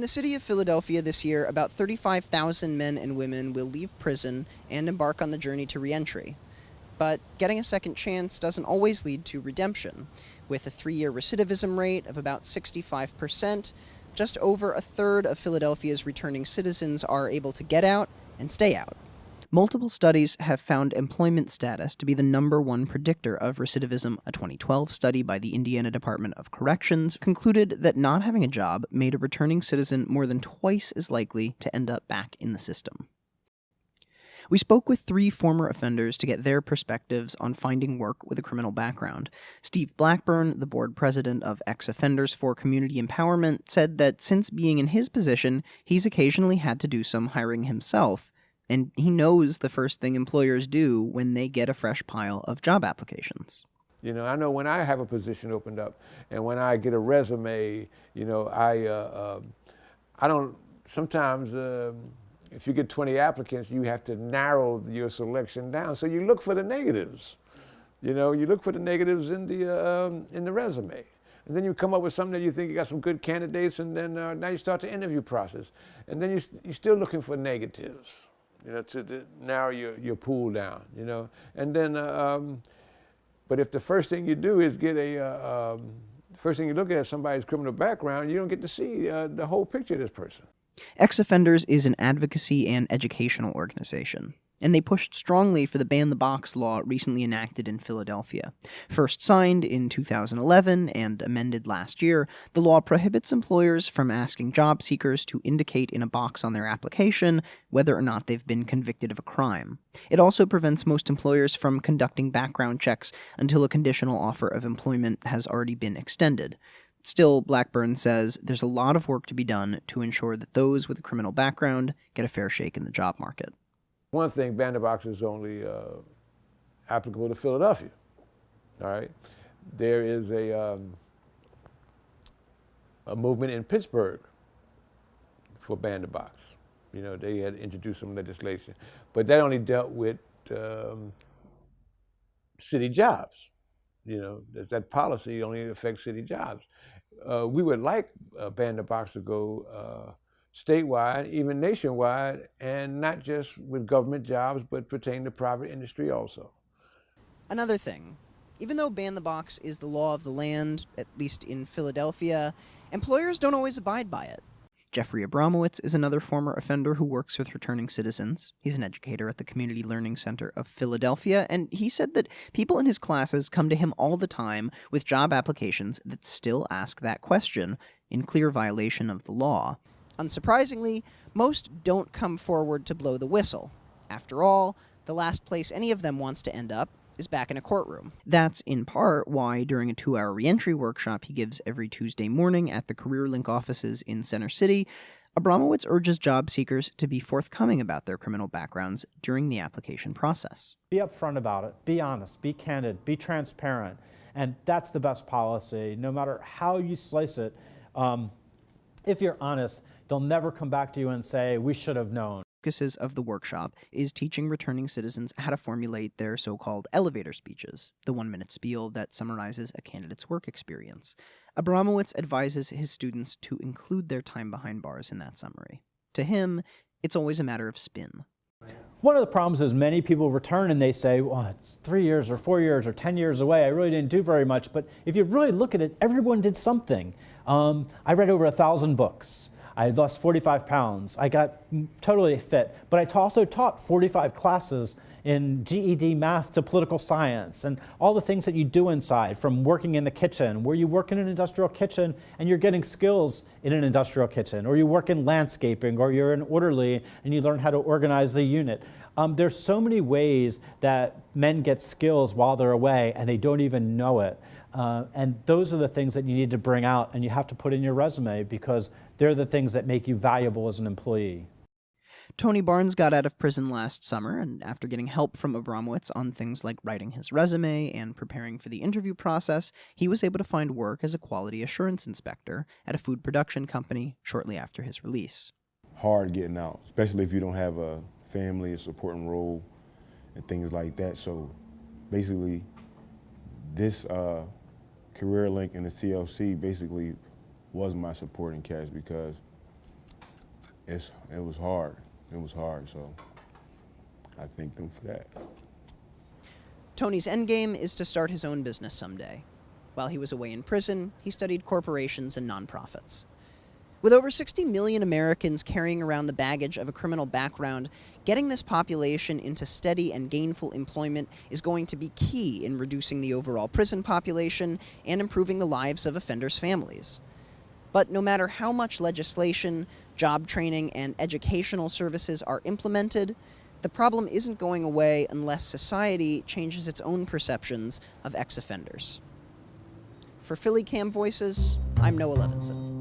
the city of Philadelphia this year, about 35,000 men and women will leave prison and embark on the journey to reentry. But getting a second chance doesn't always lead to redemption. With a 3-year recidivism rate of about 65%, just over a third of Philadelphia's returning citizens are able to get out and stay out. Multiple studies have found employment status to be the #1 predictor of recidivism. A 2012 study by the Indiana Department of Corrections concluded that not having a job made a returning citizen more than twice as likely to end up back in the system. We spoke with 3 former offenders to get their perspectives on finding work with a criminal background. Steve Blackburn, the board president of Ex-Offenders for Community Empowerment, said that since being in his position, he's occasionally had to do some hiring himself, and he knows the first thing employers do when they get a fresh pile of job applications. You know, I know when I have a position opened up and when I get a resume, you know, I don't, sometimes if you get 20 applicants, you have to narrow your selection down. So you look for the negatives. You know, you look for the negatives in the resume. And then you come up with something that you think you got some good candidates, and then now you start the interview process. And then you're still looking for negatives, you know, to narrow your pool down, you know. And then, but if the first thing you do is get first thing you look at somebody's criminal background, you don't get to see the whole picture of this person. Ex-Offenders is an advocacy and educational organization, and they pushed strongly for the Ban the Box law recently enacted in Philadelphia. First signed in 2011 and amended last year, the law prohibits employers from asking job seekers to indicate in a box on their application whether or not they've been convicted of a crime. It also prevents most employers from conducting background checks until a conditional offer of employment has already been extended. Still, Blackburn says there's a lot of work to be done to ensure that those with a criminal background get a fair shake in the job market. One thing, Ban the Box is only applicable to Philadelphia, all right? There is a movement in Pittsburgh for Ban the Box. You know, they had introduced some legislation, but that only dealt with city jobs. You know, that policy only affects city jobs. We would like Ban the Box to go statewide, even nationwide, and not just with government jobs, but pertain to private industry also. Another thing, even though Ban the Box is the law of the land, at least in Philadelphia, employers don't always abide by it. Jeffrey Abramowitz is another former offender who works with returning citizens. He's an educator at the Community Learning Center of Philadelphia, and he said that people in his classes come to him all the time with job applications that still ask that question, in clear violation of the law. Unsurprisingly, most don't come forward to blow the whistle. After all, the last place any of them wants to end up is back in a courtroom. That's in part why, during a 2-hour reentry workshop he gives every Tuesday morning at the CareerLink offices in Center City, Abramowitz urges job seekers to be forthcoming about their criminal backgrounds during the application process. Be upfront about it, be honest, be candid, be transparent, and that's the best policy, no matter how you slice it. If you're honest, they'll never come back to you and say, we should have known. Focuses of the workshop is teaching returning citizens how to formulate their so-called elevator speeches, the 1-minute spiel that summarizes a candidate's work experience. Abramowitz advises his students to include their time behind bars in that summary. To him, it's always a matter of spin. One of the problems is many people return and they say, well, it's 3 years or 4 years or 10 years away. I really didn't do very much. But if you really look at it, everyone did something. I read over 1,000 books. I lost 45 pounds. I got totally fit. But I also taught 45 classes in GED math to political science and all the things that you do inside, from working in the kitchen, where you work in an industrial kitchen and you're getting skills in an industrial kitchen, or you work in landscaping, or you're an orderly and you learn how to organize the unit. There's so many ways that men get skills while they're away and they don't even know it. And those are the things that you need to bring out and you have to put in your resume, because they're the things that make you valuable as an employee. Tony Barnes got out of prison last summer, and after getting help from Abramowitz on things like writing his resume and preparing for the interview process, he was able to find work as a quality assurance inspector at a food production company shortly after his release. Hard getting out, especially if you don't have a family, a supporting role, and things like that. So basically, this CareerLink and the CLC basically was my supporting cast, because it was hard. It was hard, so I thank them for that. Tony's endgame is to start his own business someday. While he was away in prison, he studied corporations and nonprofits. With over 60 million Americans carrying around the baggage of a criminal background, getting this population into steady and gainful employment is going to be key in reducing the overall prison population and improving the lives of offenders' families. But no matter how much legislation, job training, and educational services are implemented, the problem isn't going away unless society changes its own perceptions of ex-offenders. For Philly Cam Voices, I'm Noah Levinson.